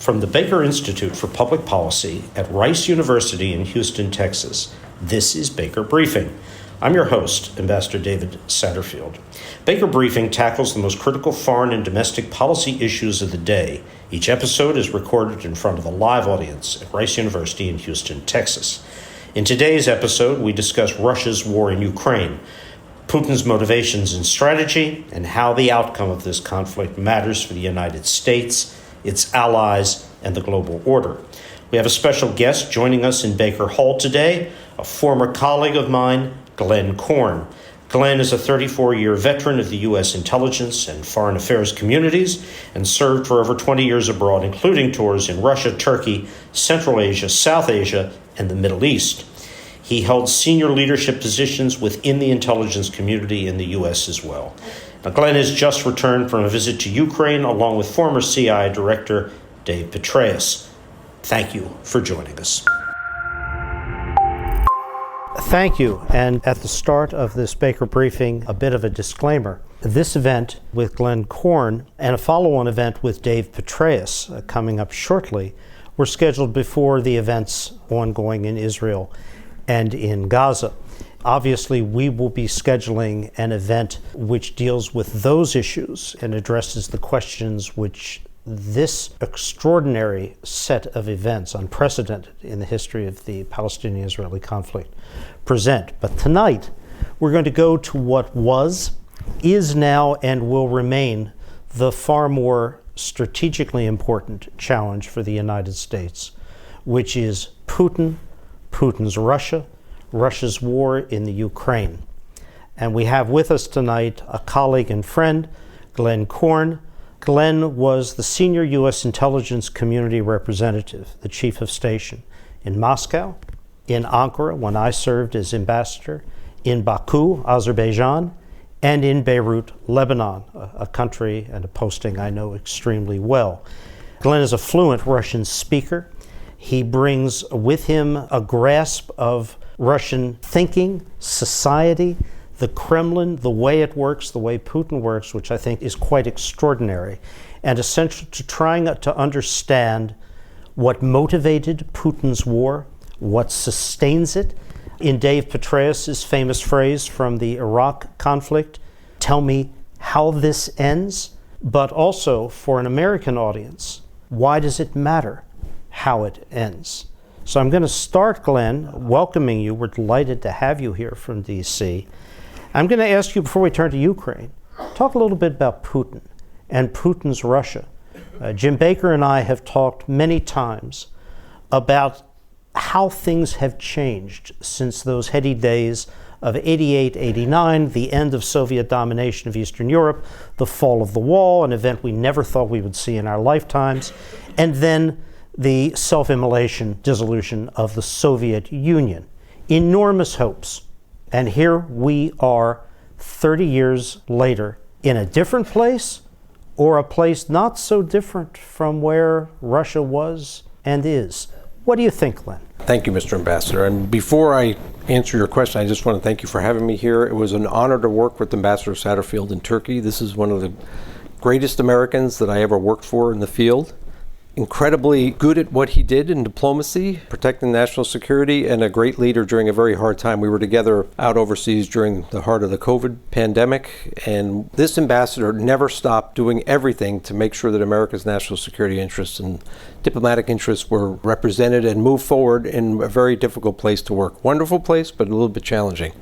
From the Baker Institute for Public Policy at Rice University in Houston, Texas, this is Baker Briefing. I'm your host, Ambassador David Satterfield. Baker Briefing tackles the most critical foreign and domestic policy issues of the day. Each episode is recorded in front of a live audience at Rice University in Houston, Texas. In today's episode, we discuss Russia's war in Ukraine, Putin's motivations and strategy, and how the outcome of this conflict matters for the United States, its allies, and the global order. We have a special guest joining us in Baker Hall today, a former colleague of mine, Glenn Korn. Glenn is a 34-year veteran of the U.S. intelligence and foreign affairs communities and served for over 20 years abroad, including tours in Russia, Turkey, Central Asia, South Asia, and the Middle East. He held senior leadership positions within the intelligence community in the U.S. as well. Now, Glenn has just returned from a visit to Ukraine along with former CIA Director Dave Petraeus. Thank you for joining us. Thank you. And at the start of this Baker Briefing, a bit of a disclaimer. This event with Glenn Korn and a follow-on event with Dave Petraeus coming up shortly were scheduled before the events ongoing in Israel and in Gaza. Obviously, we will be scheduling an event which deals with those issues and addresses the questions which this extraordinary set of events, unprecedented in the history of the Palestinian-Israeli conflict, present. But tonight, we're going to go to what was, is now, and will remain the far more strategically important challenge for the United States, which is Putin's Russia, Russia's war in the Ukraine. And we have with us tonight a colleague and friend, Glenn Korn. Glenn was the senior U.S. intelligence community representative, the chief of station in Moscow, in Ankara when I served as ambassador, in Baku, Azerbaijan, and in Beirut, Lebanon, a country and a posting I know extremely well. Glenn is a fluent Russian speaker. He brings with him a grasp of Russian thinking, society, the Kremlin, the way it works, the way Putin works, which I think is quite extraordinary and essential to trying to understand what motivated Putin's war, what sustains it. In Dave Petraeus' famous phrase from the Iraq conflict, tell me how this ends, but also for an American audience, why does it matter how it ends? So I'm going to start, Glenn, welcoming you. We're delighted to have you here from D.C. I'm going to ask you, before we turn to Ukraine, talk a little bit about Putin and Putin's Russia. Jim Baker and I have talked many times about how things have changed since those heady days of 88, 89, the end of Soviet domination of Eastern Europe, the fall of the wall, an event we never thought we would see in our lifetimes, and then the self-immolation dissolution of the Soviet Union. Enormous hopes. And here we are 30 years later in a different place, or a place not so different from where Russia was and is. What do you think, Glenn? Thank you, Mr. Ambassador. And before I answer your question, I just want to thank you for having me here. It was an honor to work with Ambassador Satterfield in Turkey. This is one of the greatest Americans that I ever worked for in the field. Incredibly good at what he did in diplomacy, protecting national security, and a great leader during a very hard time. We were together out overseas during the heart of the COVID pandemic, and this ambassador never stopped doing everything to make sure that America's national security interests and diplomatic interests were represented and moved forward in a very difficult place to work. Wonderful place, but a little bit challenging.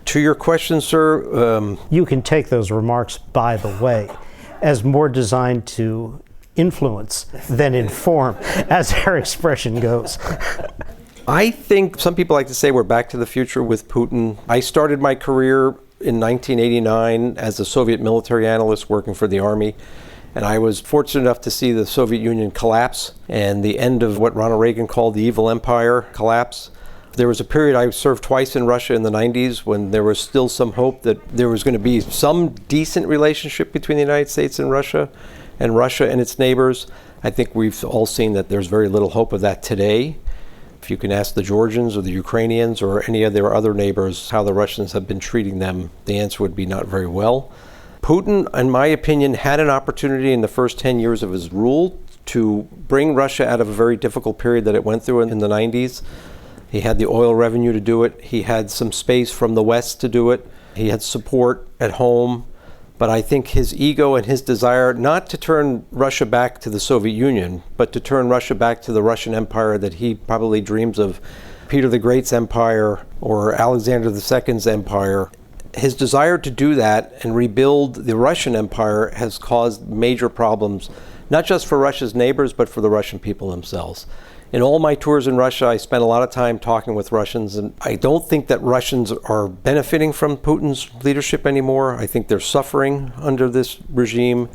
To your question, sir. You can take those remarks, by the way, as more designed to influence than inform, as our expression goes. I think some people like to say we're back to the future with Putin. I started my career in 1989 as a Soviet military analyst working for the Army, and I was fortunate enough to see the Soviet Union collapse and the end of what Ronald Reagan called the evil empire collapse. There was a period I served twice in Russia in the 90s when there was still some hope that there was going to be some decent relationship between the United States and Russia and its neighbors. I think we've all seen that there's very little hope of that today. If you can ask the Georgians or the Ukrainians or any of their other neighbors how the Russians have been treating them, the answer would be not very well. Putin, in my opinion, had an opportunity in the first 10 years of his rule to bring Russia out of a very difficult period that it went through in the 90s. He had the oil revenue to do it. He had some space from the West to do it. He had support at home. But I think his ego and his desire not to turn Russia back to the Soviet Union, but to turn Russia back to the Russian Empire that he probably dreams of, Peter the Great's empire or Alexander II's empire. His desire to do that and rebuild the Russian Empire has caused major problems, not just for Russia's neighbors, but for the Russian people themselves. In all my tours in Russia, I spent a lot of time talking with Russians, and I don't think that Russians are benefiting from Putin's leadership anymore. I think they're suffering under this regime.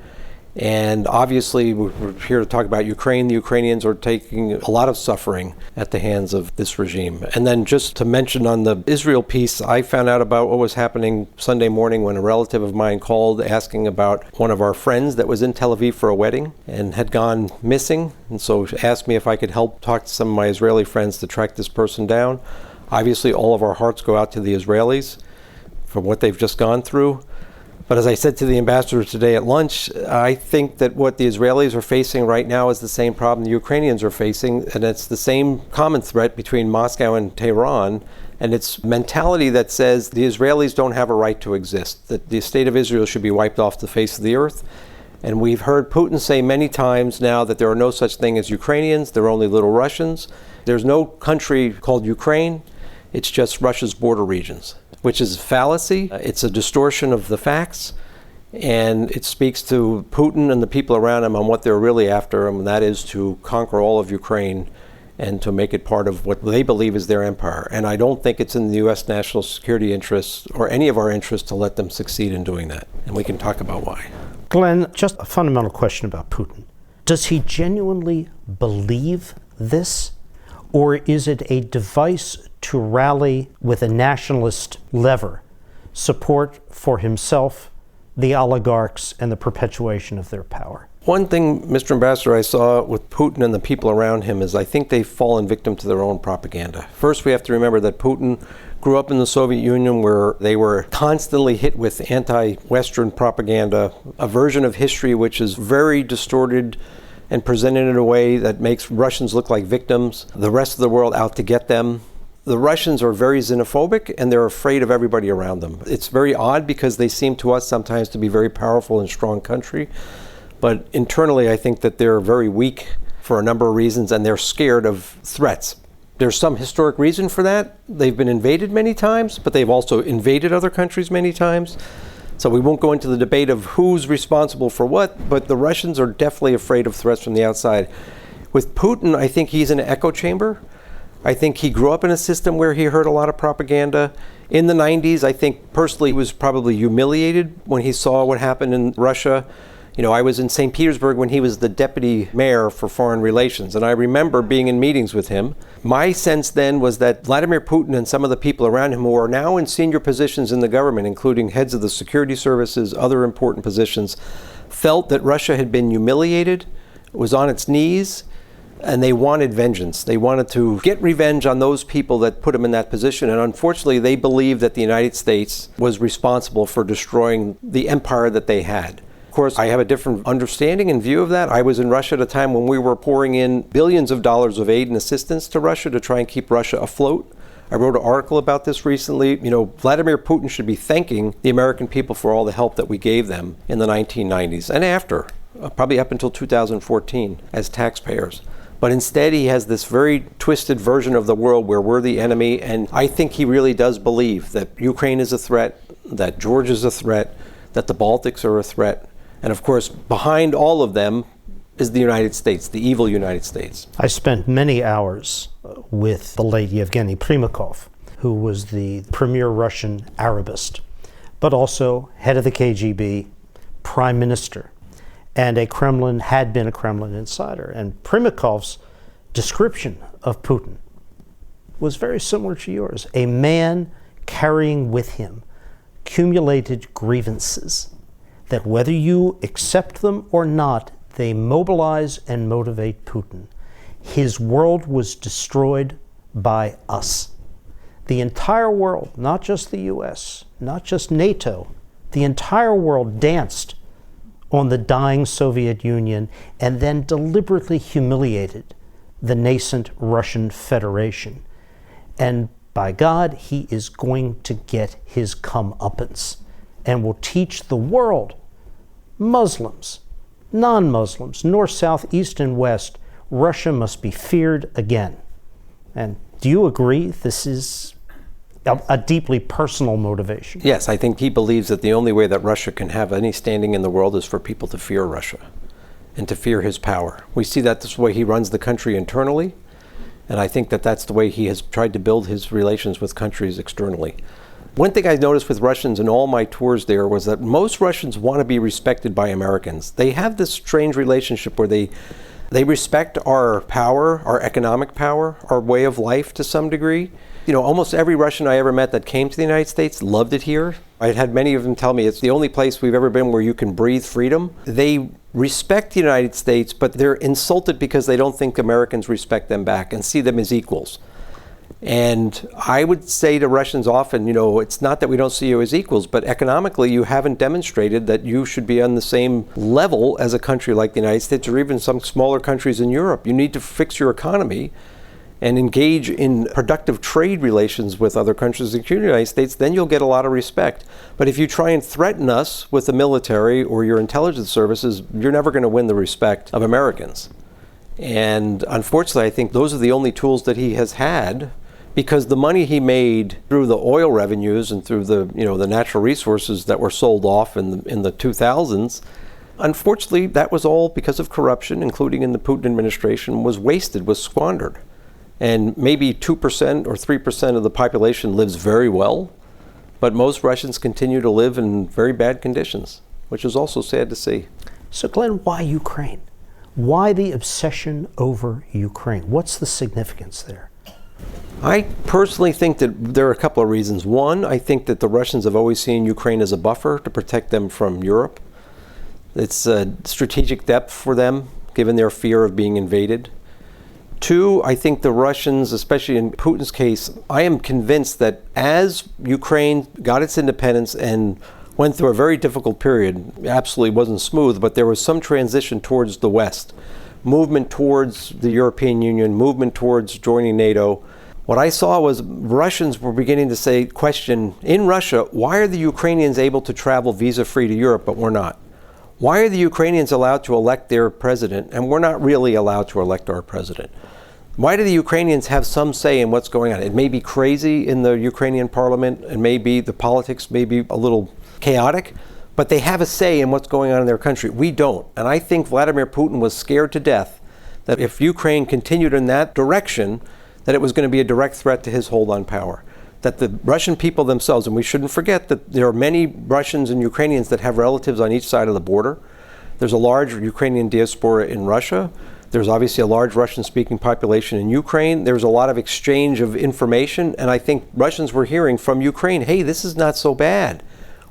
And obviously, we're here to talk about Ukraine. The Ukrainians are taking a lot of suffering at the hands of this regime. And then just to mention on the Israel piece, I found out about what was happening Sunday morning when a relative of mine called asking about one of our friends that was in Tel Aviv for a wedding and had gone missing. And so she asked me if I could help talk to some of my Israeli friends to track this person down. Obviously, all of our hearts go out to the Israelis for what they've just gone through. But as I said to the ambassador today at lunch, I think that what the Israelis are facing right now is the same problem the Ukrainians are facing, and it's the same common threat between Moscow and Tehran, and it's mentality that says the Israelis don't have a right to exist, that the state of Israel should be wiped off the face of the earth. And we've heard Putin say many times now that there are no such thing as Ukrainians, there are only little Russians. There's no country called Ukraine, it's just Russia's border regions, which is a fallacy. It's a distortion of the facts, and it speaks to Putin and the people around him on what they're really after, and that is to conquer all of Ukraine and to make it part of what they believe is their empire. And I don't think it's in the U.S. national security interests or any of our interests to let them succeed in doing that. And we can talk about why. Glenn, just a fundamental question about Putin. Does he genuinely believe this? Or is it a device to rally with a nationalist lever, support for himself, the oligarchs, and the perpetuation of their power? One thing, Mr. Ambassador, I saw with Putin and the people around him is I think they've fallen victim to their own propaganda. First, we have to remember that Putin grew up in the Soviet Union where they were constantly hit with anti-Western propaganda, a version of history which is very distorted and presented in a way that makes Russians look like victims, the rest of the world out to get them. The Russians are very xenophobic and they're afraid of everybody around them. It's very odd because they seem to us sometimes to be a very powerful and strong country. But internally, I think that they're very weak for a number of reasons and they're scared of threats. There's some historic reason for that. They've been invaded many times, but they've also invaded other countries many times. So we won't go into the debate of who's responsible for what, but the Russians are definitely afraid of threats from the outside. With Putin, I think he's in an echo chamber. I think he grew up in a system where he heard a lot of propaganda. In the 90s, I think personally he was probably humiliated when he saw what happened in Russia. You know, I was in St. Petersburg when he was the deputy mayor for foreign relations, and I remember being in meetings with him. My sense then was that Vladimir Putin and some of the people around him who are now in senior positions in the government, including heads of the security services, other important positions, felt that Russia had been humiliated, was on its knees, and they wanted vengeance. They wanted to get revenge on those people that put them in that position. And unfortunately, they believed that the United States was responsible for destroying the empire that they had. Of course, I have a different understanding and view of that. I was in Russia at a time when we were pouring in billions of dollars of aid and assistance to Russia to try and keep Russia afloat. I wrote an article about this recently. You know, Vladimir Putin should be thanking the American people for all the help that we gave them in the 1990s and after, probably up until 2014 as taxpayers. But instead, he has this very twisted version of the world where we're the enemy. And I think he really does believe that Ukraine is a threat, that Georgia is a threat, that the Baltics are a threat. And of course, behind all of them is the United States, the evil United States. I spent many hours with the late Yevgeny Primakov, who was the premier Russian Arabist, but also head of the KGB, prime minister, and had been a Kremlin insider. And Primakov's description of Putin was very similar to yours. A man carrying with him accumulated grievances that whether you accept them or not, they mobilize and motivate Putin. His world was destroyed by us. The entire world, not just the US, not just NATO, the entire world danced on the dying Soviet Union and then deliberately humiliated the nascent Russian Federation. And by God, he is going to get his comeuppance and will teach the world, Muslims, non-Muslims, north, south, east, and west, Russia must be feared again. And do you agree this is a deeply personal motivation? Yes, I think he believes that the only way that Russia can have any standing in the world is for people to fear Russia and to fear his power. We see that this way he runs the country internally, and I think that that's the way he has tried to build his relations with countries externally. One thing I noticed with Russians in all my tours there was that most Russians want to be respected by Americans. They have this strange relationship where they respect our power, our economic power, our way of life to some degree. You know, almost every Russian I ever met that came to the United States loved it here. I had many of them tell me it's the only place we've ever been where you can breathe freedom. They respect the United States, but they're insulted because they don't think Americans respect them back and see them as equals. And I would say to Russians often, you know, it's not that we don't see you as equals, but economically you haven't demonstrated that you should be on the same level as a country like the United States or even some smaller countries in Europe. You need to fix your economy and engage in productive trade relations with other countries, including the United States, then you'll get a lot of respect. But if you try and threaten us with the military or your intelligence services, you're never going to win the respect of Americans. And unfortunately, I think those are the only tools that he has had, because the money he made through the oil revenues and through the, you know, the natural resources that were sold off in the 2000s, unfortunately, that was all because of corruption, including in the Putin administration, was wasted, was squandered. And maybe 2% or 3% of the population lives very well, but most Russians continue to live in very bad conditions, which is also sad to see. So Glenn, why Ukraine? Why the obsession over Ukraine? What's the significance there? I personally think that there are a couple of reasons. One, I think that the Russians have always seen Ukraine as a buffer to protect them from Europe. It's a strategic depth for them, given their fear of being invaded. Two, I think the Russians, especially in Putin's case, I am convinced that as Ukraine got its independence and went through a very difficult period, absolutely wasn't smooth, but there was some transition towards the West, movement towards the European Union, movement towards joining NATO. What I saw was Russians were beginning to question, in Russia, why are the Ukrainians able to travel visa-free to Europe, but we're not? Why are the Ukrainians allowed to elect their president, and we're not really allowed to elect our president? Why do the Ukrainians have some say in what's going on? It may be crazy in the Ukrainian parliament, and maybe the politics may be a little chaotic, but they have a say in what's going on in their country. We don't. And I think Vladimir Putin was scared to death that if Ukraine continued in that direction, that it was going to be a direct threat to his hold on power. That the Russian people themselves, and we shouldn't forget that there are many Russians and Ukrainians that have relatives on each side of the border. There's a large Ukrainian diaspora in Russia. There's obviously a large Russian-speaking population in Ukraine. There's a lot of exchange of information, and I think Russians were hearing from Ukraine, hey, this is not so bad.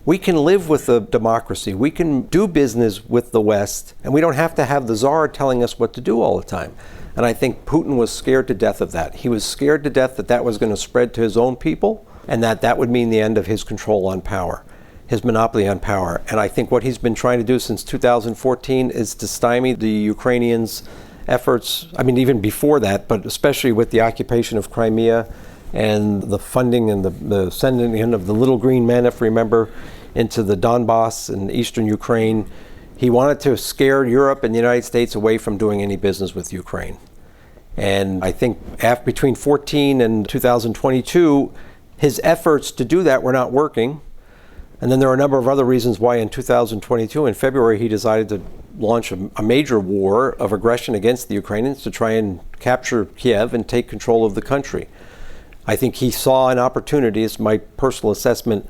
We can live with a democracy. We can do business with the West, and we don't have to have the Tsar telling us what to do all the time. And I think Putin was scared to death of that. He was scared to death that that was going to spread to his own people, and that would mean the end of his control on power, his monopoly on power. And I think what he's been trying to do since 2014 is to stymie the Ukrainians' efforts, I mean, even before that, but especially with the occupation of Crimea and the funding and the sending in of the little green men, if you remember, into the Donbass and eastern Ukraine. He wanted to scare Europe and the United States away from doing any business with Ukraine. And I think between 2014 and 2022, his efforts to do that were not working. And then there are a number of other reasons why in 2022, in February, he decided to launch a major war of aggression against the Ukrainians to try and capture Kiev and take control of the country. I think he saw an opportunity, it's my personal assessment.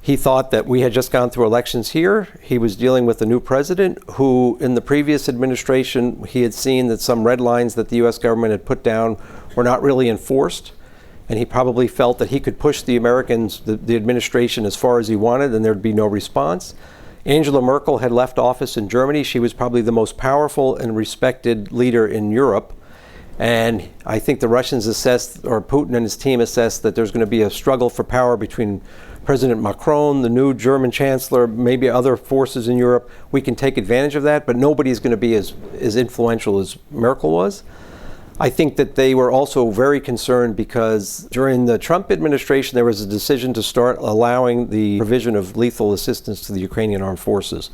He thought that we had just gone through elections here. He was dealing with a new president who, in the previous administration, he had seen that some red lines that the U.S. government had put down were not really enforced. And he probably felt that he could push the Americans, the administration, as far as he wanted, and there'd be no response. Angela Merkel had left office in Germany. She was probably the most powerful and respected leader in Europe. And I think the Russians assessed, or Putin and his team assessed, that there's going to be a struggle for power between President Macron, the new German chancellor, maybe other forces in Europe. We can take advantage of that, but nobody's going to be as influential as Merkel was. I think that they were also very concerned because during the Trump administration, there was a decision to start allowing the provision of lethal assistance to the Ukrainian armed forces.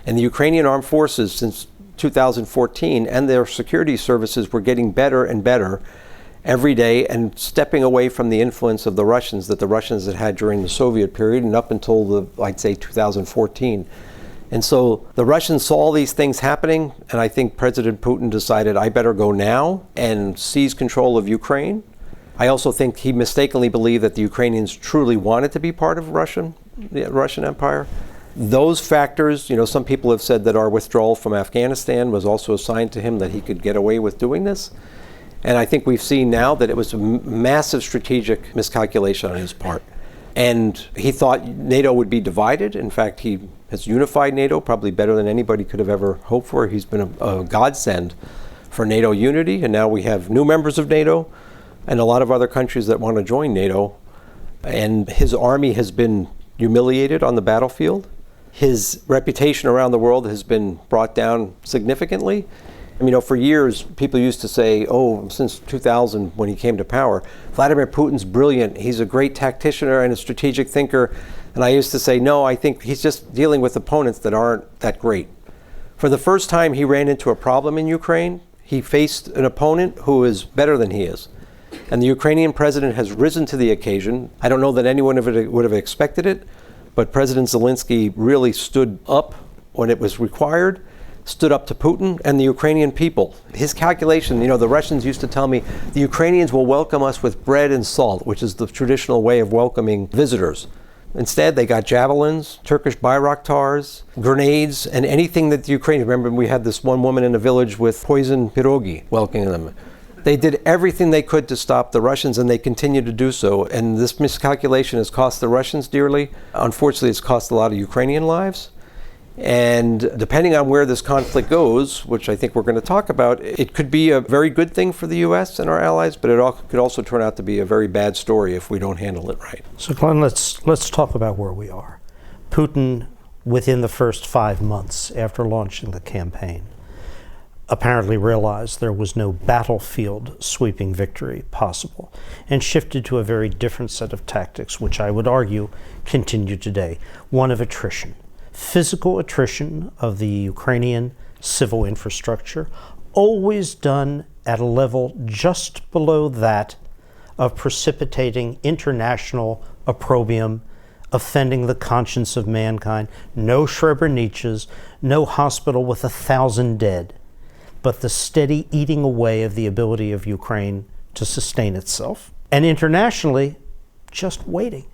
And the Ukrainian armed forces, since 2014, and their security services were getting better and better every day and stepping away from the influence of the Russians that the Russians had had during the Soviet period and up until I'd say 2014. And so the Russians saw all these things happening, and I think President Putin decided, I better go now and seize control of Ukraine. I also think he mistakenly believed that the Ukrainians truly wanted to be part of the Russian Empire. Those factors, some people have said that our withdrawal from Afghanistan was also a sign to him that he could get away with doing this. And I think we've seen now that it was a massive strategic miscalculation on his part. And he thought NATO would be divided. In fact, he has unified NATO probably better than anybody could have ever hoped for. He's been a godsend for NATO unity. And now we have new members of NATO and a lot of other countries that want to join NATO. And his army has been humiliated on the battlefield. His reputation around the world has been brought down significantly. For years, people used to say, since 2000, when he came to power, Vladimir Putin's brilliant. He's a great tactician and a strategic thinker. And I used to say, no, I think he's just dealing with opponents that aren't that great. For the first time, he ran into a problem in Ukraine. He faced an opponent who is better than he is. And the Ukrainian president has risen to the occasion. I don't know that anyone would have expected it, but President Zelensky really stood up when it was required, stood up to Putin and the Ukrainian people. His calculation, the Russians used to tell me, the Ukrainians will welcome us with bread and salt, which is the traditional way of welcoming visitors. Instead, they got javelins, Turkish Bayraktars, grenades, and anything that the Ukrainians, remember we had this one woman in a village with poison pierogi welcoming them. They did everything they could to stop the Russians, and they continue to do so. And this miscalculation has cost the Russians dearly. Unfortunately, it's cost a lot of Ukrainian lives. And depending on where this conflict goes, which I think we're going to talk about, it could be a very good thing for the U.S. and our allies, but it could also turn out to be a very bad story if we don't handle it right. So, Glenn, let's talk about where we are. Putin, within the first 5 months after launching the campaign, apparently realized there was no battlefield sweeping victory possible and shifted to a very different set of tactics, which I would argue continue today, one of attrition. Physical attrition of the Ukrainian civil infrastructure, always done at a level just below that of precipitating international opprobrium, offending the conscience of mankind. No Srebrenichas, no hospital with 1,000 dead, but the steady eating away of the ability of Ukraine to sustain itself. And internationally, just waiting.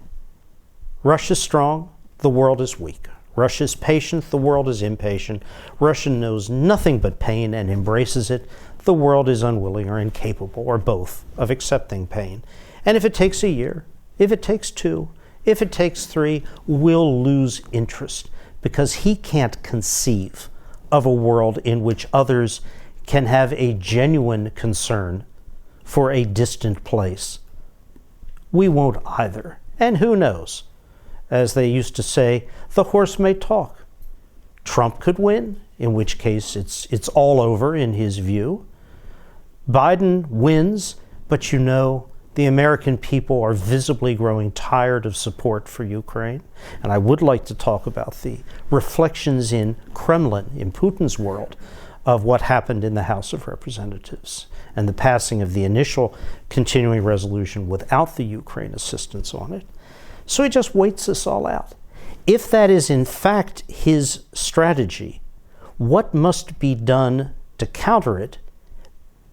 Russia's strong, the world is weak. Russia's patient, the world is impatient. Russia knows nothing but pain and embraces it. The world is unwilling or incapable, or both, of accepting pain. And if it takes a year, if it takes 2, if it takes 3, we'll lose interest, because he can't conceive of a world in which others can have a genuine concern for a distant place. We won't either. And who knows? As they used to say, the horse may talk. Trump could win, in which case it's all over in his view. Biden wins, but the American people are visibly growing tired of support for Ukraine. And I would like to talk about the reflections in Kremlin, in Putin's world, of what happened in the House of Representatives and the passing of the initial continuing resolution without the Ukraine assistance on it. So he just waits this all out. If that is in fact his strategy, what must be done to counter it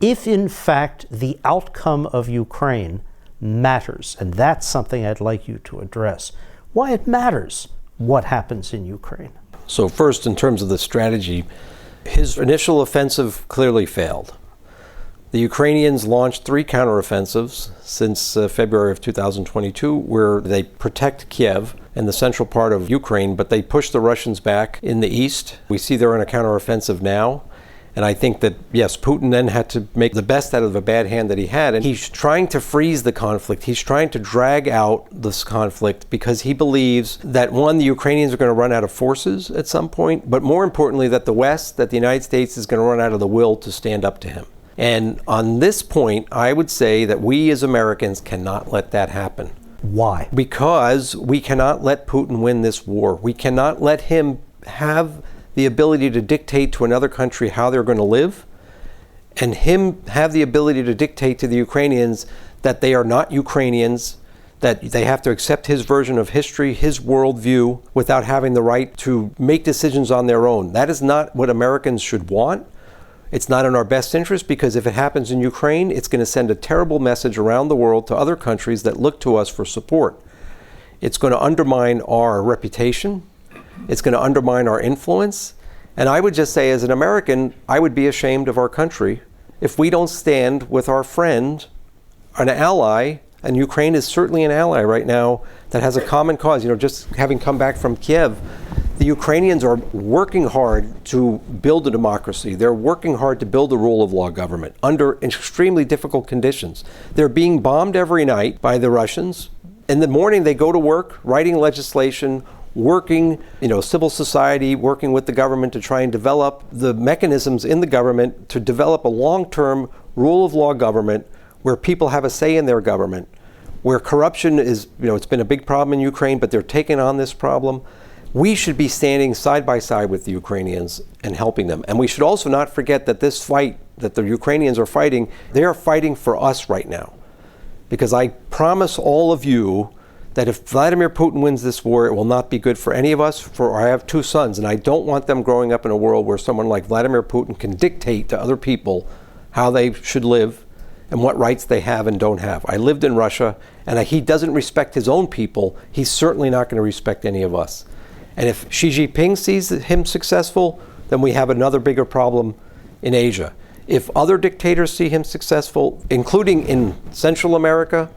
if in fact the outcome of Ukraine matters? And that's something I'd like you to address. Why it matters what happens in Ukraine. So first, in terms of the strategy, his initial offensive clearly failed. The Ukrainians launched 3 counteroffensives since February of 2022, where they protect Kiev and the central part of Ukraine, but they push the Russians back in the east. We see they're in a counteroffensive now. And I think that, yes, Putin then had to make the best out of a bad hand that he had. And he's trying to freeze the conflict. He's trying to drag out this conflict because he believes that, one, the Ukrainians are going to run out of forces at some point, but more importantly, that the West, that the United States is going to run out of the will to stand up to him. And on this point, I would say that we as Americans cannot let that happen. Why? Because we cannot let Putin win this war. We cannot let him have the ability to dictate to another country how they're going to live, and him have the ability to dictate to the Ukrainians that they are not Ukrainians, that they have to accept his version of history, his worldview, without having the right to make decisions on their own. That is not what Americans should want. It's not in our best interest, because if it happens in Ukraine, it's going to send a terrible message around the world to other countries that look to us for support. It's going to undermine our reputation. It's going to undermine our influence. And I would just say, as an American, I would be ashamed of our country if we don't stand with our friend, an ally, and Ukraine is certainly an ally right now that has a common cause. You know, just having come back from Kiev, the Ukrainians are working hard to build a democracy. They're working hard to build a rule of law government under extremely difficult conditions. They're being bombed every night by the Russians. In the morning, they go to work, writing legislation, working, civil society, working with the government to try and develop the mechanisms in the government to develop a long-term rule of law government where people have a say in their government, where corruption is, it's been a big problem in Ukraine, but they're taking on this problem. We should be standing side by side with the Ukrainians and helping them. And we should also not forget that this fight that the Ukrainians are fighting, they are fighting for us right now. Because I promise all of you that if Vladimir Putin wins this war, it will not be good for any of us. I have 2 sons, and I don't want them growing up in a world where someone like Vladimir Putin can dictate to other people how they should live and what rights they have and don't have. I lived in Russia, and he doesn't respect his own people. He's certainly not going to respect any of us. And if Xi Jinping sees him successful, then we have another bigger problem in Asia. If other dictators see him successful, including in Central America,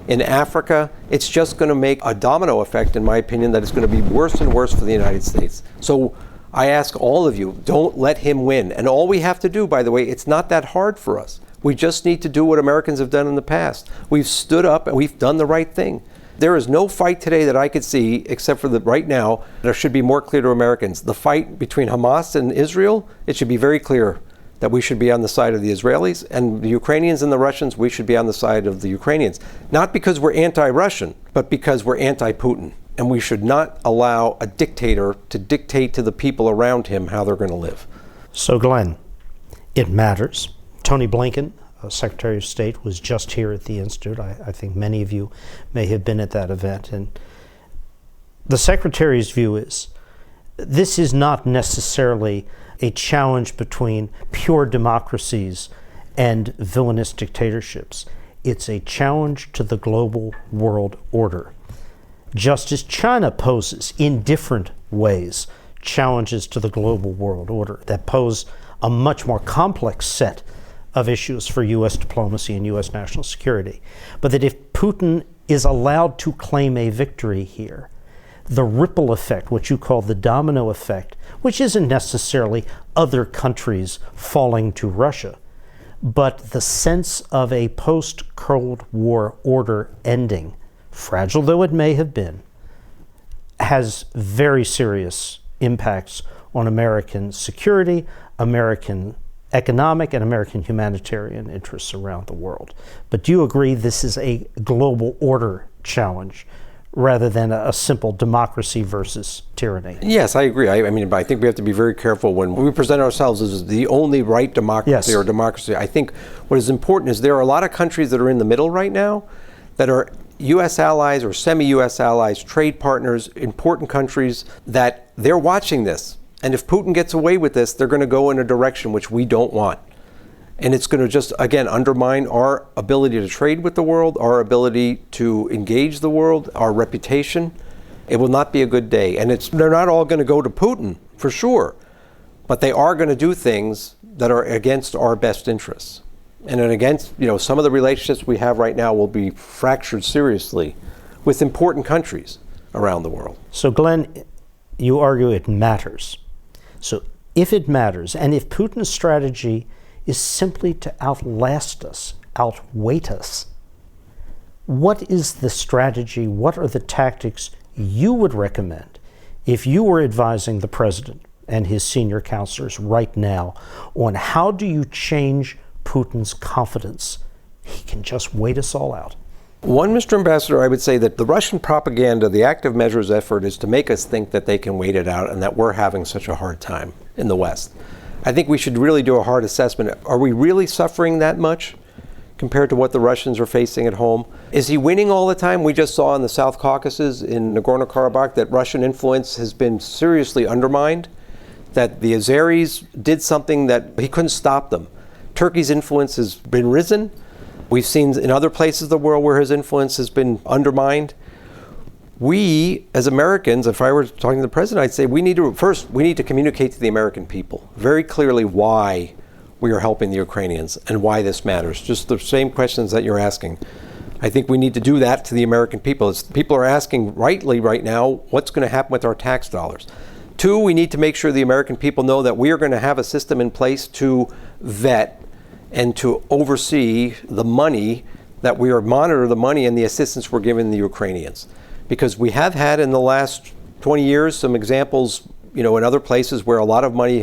in Africa, it's just going to make a domino effect, in my opinion, that is going to be worse and worse for the United States. So I ask all of you, don't let him win. And all we have to do, by the way, it's not that hard for us. We just need to do what Americans have done in the past. We've stood up and we've done the right thing. There is no fight today that I could see, except for right now, that should be more clear to Americans. The fight between Hamas and Israel, it should be very clear that we should be on the side of the Israelis, and the Ukrainians and the Russians, we should be on the side of the Ukrainians. Not because we're anti-Russian, but because we're anti-Putin. And we should not allow a dictator to dictate to the people around him how they're going to live. So, Glenn, it matters. Tony Blinken, Secretary of State, was just here at the Institute. I think many of you may have been at that event. And the Secretary's view is this is not necessarily a challenge between pure democracies and villainous dictatorships. It's a challenge to the global world order. Just as China poses, in different ways, challenges to the global world order that pose a much more complex set of issues for U.S. diplomacy and U.S. national security. But that if Putin is allowed to claim a victory here, the ripple effect, what you call the domino effect, which isn't necessarily other countries falling to Russia, but the sense of a post-Cold War order ending, fragile though it may have been, has very serious impacts on American security, American economic, and American humanitarian interests around the world. But do you agree this is a global order challenge rather than a simple democracy versus tyranny? Yes, I agree. I think we have to be very careful when we present ourselves as the only right democracy or democracy. I think what is important is there are a lot of countries that are in the middle right now that are U.S. allies or semi-U.S. allies, trade partners, important countries that they're watching this. And if Putin gets away with this, they're going to go in a direction which we don't want. And it's going to just, again, undermine our ability to trade with the world, our ability to engage the world, our reputation. It will not be a good day. And they're not all going to go to Putin, for sure. But they are going to do things that are against our best interests. And then against, some of the relationships we have right now will be fractured seriously with important countries around the world. So, Glenn, you argue it matters. So if it matters, and if Putin's strategy is simply to outlast us, outweight us, what is the strategy, what are the tactics you would recommend if you were advising the president and his senior counselors right now on how do you change Putin's confidence? He can just wait us all out. One, Mr. Ambassador, I would say that the Russian propaganda, the active measures effort, is to make us think that they can wait it out and that we're having such a hard time in the West. I think we should really do a hard assessment. Are we really suffering that much compared to what the Russians are facing at home? Is he winning all the time? We just saw in the South Caucasus, in Nagorno-Karabakh, that Russian influence has been seriously undermined, that the Azeris did something that he couldn't stop them. Turkey's influence has been risen. We've seen in other places of the world where his influence has been undermined. We, as Americans, if I were talking to the president, I'd say we need to communicate to the American people very clearly why we are helping the Ukrainians and why this matters. Just the same questions that you're asking. I think we need to do that to the American people. People are asking rightly right now, what's going to happen with our tax dollars? Two, we need to make sure the American people know that we are going to have a system in place to vet and to oversee the money, that we are monitor the money and the assistance we're giving the Ukrainians. Because we have had in the last 20 years some examples, in other places where a lot of money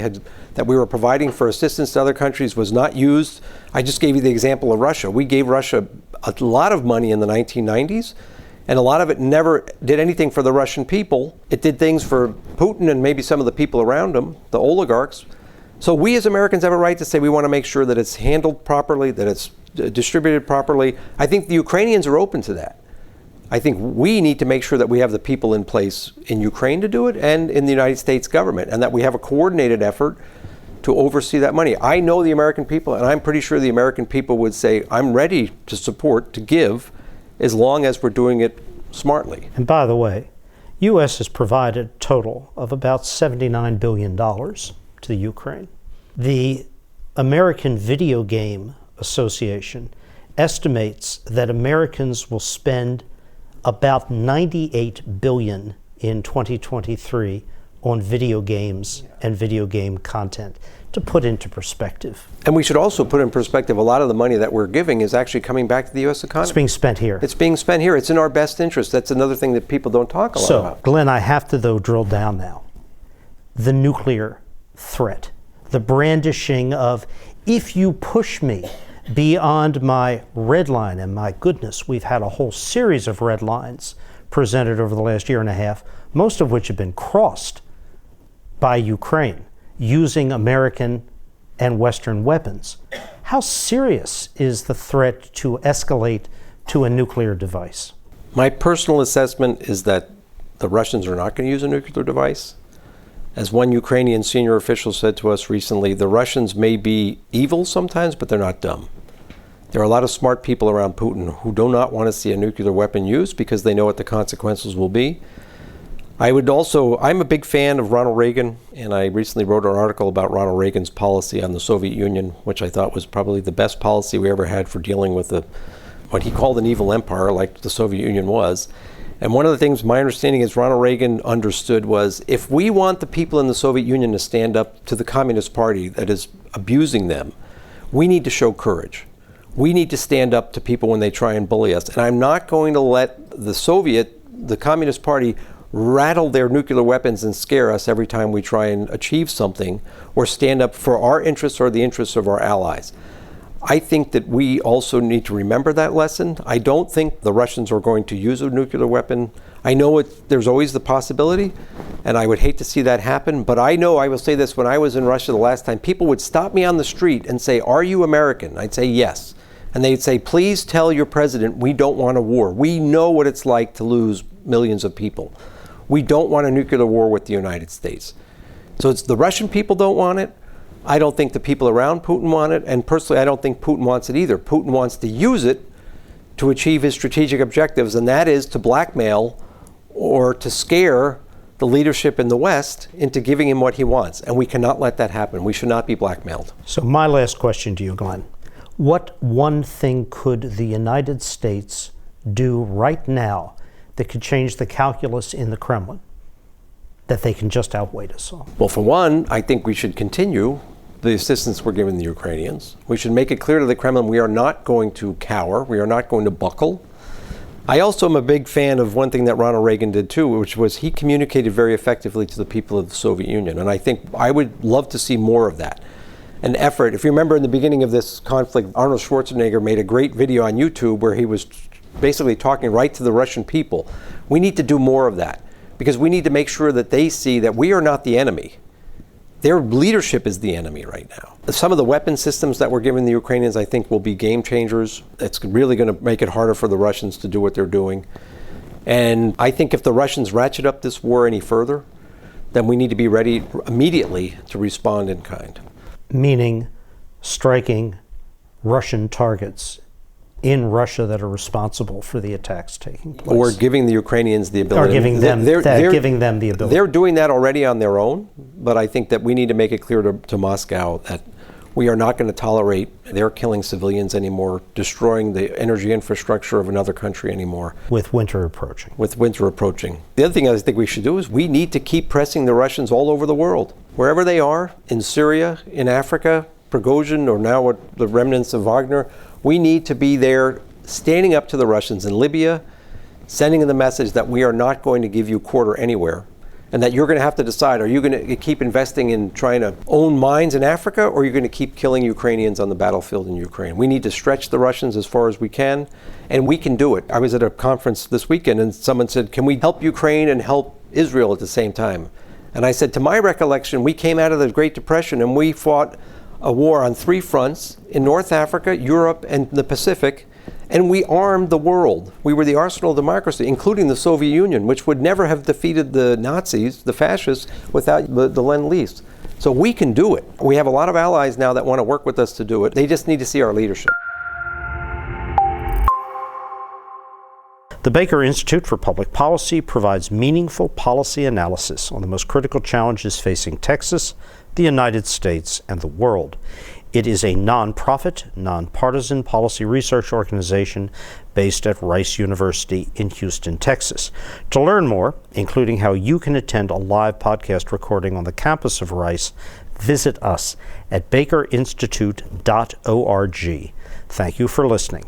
that we were providing for assistance to other countries was not used. I just gave you the example of Russia. We gave Russia a lot of money in the 1990s, and a lot of it never did anything for the Russian people. It did things for Putin and maybe some of the people around him, the oligarchs. So we as Americans have a right to say we want to make sure that it's handled properly, that it's distributed properly. I think the Ukrainians are open to that. I think we need to make sure that we have the people in place in Ukraine to do it and in the United States government, and that we have a coordinated effort to oversee that money. I know the American people, and I'm pretty sure the American people would say, I'm ready to support, to give, as long as we're doing it smartly. And by the way, U.S. has provided a total of about $79 billion to the Ukraine. The American Video Game Association estimates that Americans will spend about $98 billion in 2023 on video games and video game content, to put into perspective. And we should also put in perspective, a lot of the money that we're giving is actually coming back to the U.S. economy. It's being spent here. It's being spent here. It's in our best interest. That's another thing that people don't talk a lot about. So, Glenn, I have to, though, drill down now. The nuclear threat, the brandishing of, if you push me beyond my red line, and my goodness, we've had a whole series of red lines presented over the last year and a half, most of which have been crossed by Ukraine using American and Western weapons. How serious is the threat to escalate to a nuclear device? My personal assessment is that the Russians are not going to use a nuclear device. As one Ukrainian senior official said to us recently, the Russians may be evil sometimes, but they're not dumb. There are a lot of smart people around Putin who do not want to see a nuclear weapon used because they know what the consequences will be. I'm a big fan of Ronald Reagan, and I recently wrote an article about Ronald Reagan's policy on the Soviet Union, which I thought was probably the best policy we ever had for dealing with what he called an evil empire like the Soviet Union was. And one of the things, my understanding is Ronald Reagan understood was, if we want the people in the Soviet Union to stand up to the Communist Party that is abusing them, we need to show courage. We need to stand up to people when they try and bully us. And I'm not going to let the Communist Party, rattle their nuclear weapons and scare us every time we try and achieve something or stand up for our interests or the interests of our allies. I think that we also need to remember that lesson. I don't think the Russians are going to use a nuclear weapon. I know there's always the possibility, and I would hate to see that happen, but I know, I will say this, when I was in Russia the last time, people would stop me on the street and say, "Are you American?" I'd say, "Yes." And they'd say, "Please tell your president we don't want a war. We know what it's like to lose millions of people. We don't want a nuclear war with the United States." So it's the Russian people don't want it. I don't think the people around Putin want it. And personally, I don't think Putin wants it either. Putin wants to use it to achieve his strategic objectives, and that is to blackmail or to scare the leadership in the West into giving him what he wants. And we cannot let that happen. We should not be blackmailed. So my last question to you, Glenn. What one thing could the United States do right now that could change the calculus in the Kremlin? that they can just outweigh us all? Well, for one, I think we should continue the assistance we're giving the Ukrainians. We should make it clear to the Kremlin we are not going to cower, we are not going to buckle. I also am a big fan of one thing that Ronald Reagan did too, which was he communicated very effectively to the people of the Soviet Union. And I think I would love to see more of that. An effort, if you remember in the beginning of this conflict, Arnold Schwarzenegger made a great video on YouTube where he was basically talking right to the Russian people. We need to do more of that because we need to make sure that they see that we are not the enemy. Their leadership is the enemy right now. Some of the weapon systems that we're giving the Ukrainians, I think, will be game changers. It's really going to make it harder for the Russians to do what they're doing. And I think if the Russians ratchet up this war any further, then we need to be ready immediately to respond in kind. Meaning striking Russian targets in Russia that are responsible for the attacks taking place. Or giving the Ukrainians the ability. Or giving them the ability. They're doing that already on their own, but I think that we need to make it clear to Moscow that we are not going to tolerate their killing civilians anymore, destroying the energy infrastructure of another country anymore. With winter approaching. The other thing I think we should do is we need to keep pressing the Russians all over the world. Wherever they are, in Syria, in Africa, Prigozhin, or now the remnants of Wagner, we need to be there standing up to the Russians in Libya, sending them the message that we are not going to give you quarter anywhere, and that you're going to have to decide, are you going to keep investing in trying to own mines in Africa, or are you going to keep killing Ukrainians on the battlefield in Ukraine? We need to stretch the Russians as far as we can, and we can do it. I was at a conference this weekend, and someone said, can we help Ukraine and help Israel at the same time? And I said, to my recollection, we came out of the Great Depression, and we fought a war on 3 fronts in North Africa, Europe, and the Pacific, and we armed the world. We were the arsenal of democracy, including the Soviet Union, which would never have defeated the Nazis, the fascists, without the Lend-Lease. So we can do it. We have a lot of allies now that want to work with us to do it. They just need to see our leadership. The Baker Institute for Public Policy provides meaningful policy analysis on the most critical challenges facing Texas, the United States, and the world. It is a nonprofit, nonpartisan policy research organization based at Rice University in Houston, Texas. To learn more, including how you can attend a live podcast recording on the campus of Rice, visit us at bakerinstitute.org. Thank you for listening.